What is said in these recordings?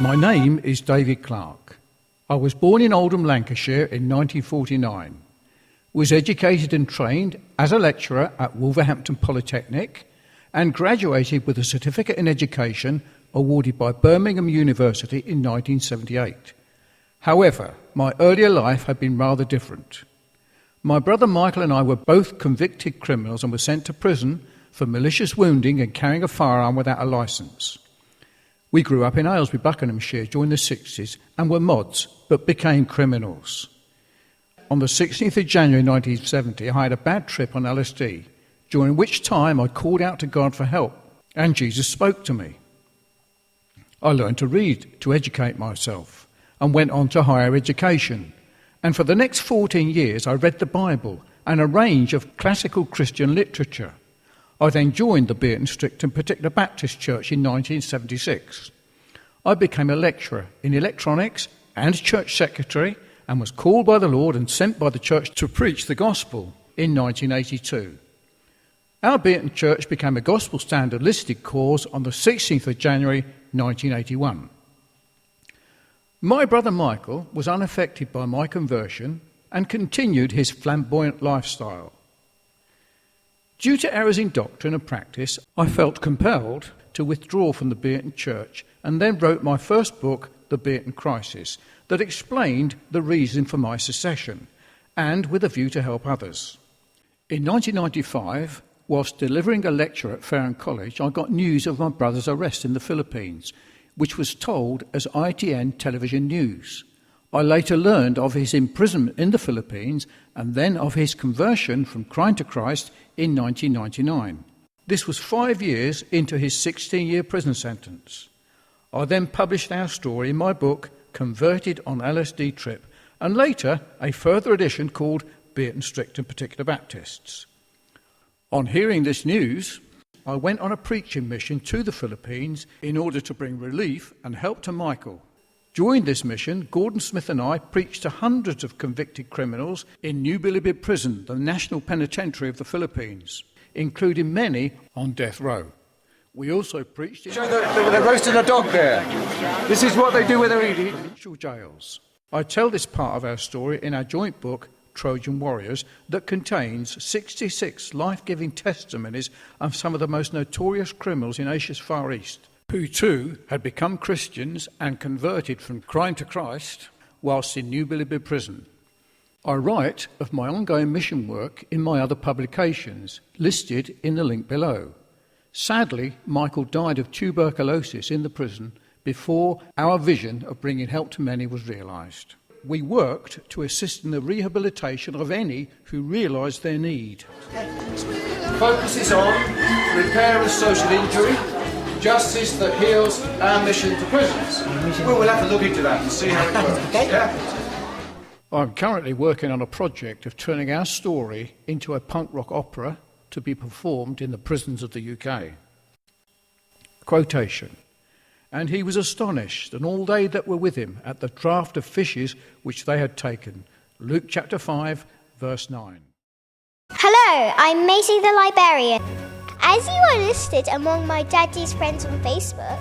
My name is David Clarke. I was born in Oldham, Lancashire in 1949. Was educated and trained as a lecturer at Wolverhampton Polytechnic and graduated with a certificate in education awarded by Birmingham University in 1978. However, my earlier life had been rather different. My brother Michael and I were both convicted criminals and were sent to prison for malicious wounding and carrying a firearm without a licence. We grew up in Aylesbury, Buckinghamshire during the 60s and were mods, but became criminals. On the 16th of January 1970, I had a bad trip on LSD, during which time I called out to God for help, and Jesus spoke to me. I learned to read to educate myself, and went on to higher education. And for the next 14 years, I read the Bible and a range of classical Christian literature. I then joined the Beaton Stricton Particular Baptist Church in 1976. I became a lecturer in electronics and church secretary and was called by the Lord and sent by the church to preach the gospel in 1982. Our Beaton Church became a gospel standard listed cause on the 16th of January 1981. My brother Michael was unaffected by my conversion and continued his flamboyant lifestyle. Due to errors in doctrine and practice, I felt compelled to withdraw from the Beaton Church and then wrote my first book, The Beaton Crisis, that explained the reason for my secession, and with a view to help others. In 1995, whilst delivering a lecture at Fareham College, I got news of my brother's arrest in the Philippines, which was told as ITN television news. I later learned of his imprisonment in the Philippines and then of his conversion from crime to Christ in 1999. This was 5 years into his 16-year prison sentence. I then published our story in my book, Converted on LSD Trip, and later a further edition called Beaton Stricton Particular Baptists. On hearing this news, I went on a preaching mission to the Philippines in order to bring relief and help to Michael. During this mission, Gordon Smith and I preached to hundreds of convicted criminals in New Bilibid Prison, the national penitentiary of the Philippines, including many on death row. We also preached in... They're roasting a dog there. This is what they do when they're eating. Provincial jails. I tell this part of our story in our joint book, Trojan Warriors, that contains 66 life-giving testimonies of some of the most notorious criminals in Asia's Far East, who too had become Christians and converted from crime to Christ whilst in New Bilibid Prison. I write of my ongoing mission work in my other publications, listed in the link below. Sadly, Michael died of tuberculosis in the prison before our vision of bringing help to many was realised. We worked to assist in the rehabilitation of any who realised their need. Focuses on repair of social injury, justice that heals our mission to prisons. We'll have to look into that and see how it works. Okay. Yeah. I'm currently working on a project of turning our story into a punk rock opera to be performed in the prisons of the UK. Quotation. And he was astonished, and all they that were with him, at the draught of fishes which they had taken. Luke chapter 5, verse 9. Hello, I'm Maisie the Librarian. As you are listed among my daddy's friends on Facebook,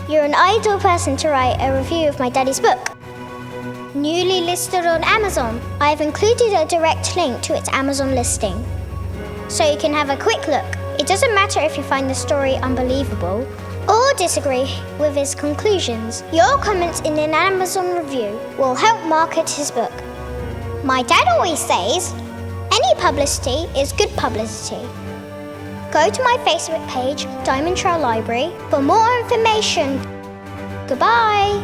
you're an ideal person to write a review of my daddy's book. Newly listed on Amazon, I've included a direct link to its Amazon listing, so you can have a quick look. It doesn't matter if you find the story unbelievable or disagree with his conclusions. Your comments in an Amazon review will help market his book. My dad always says, any publicity is good publicity. Go to my Facebook page, Diamond Trail Library, for more information. Goodbye.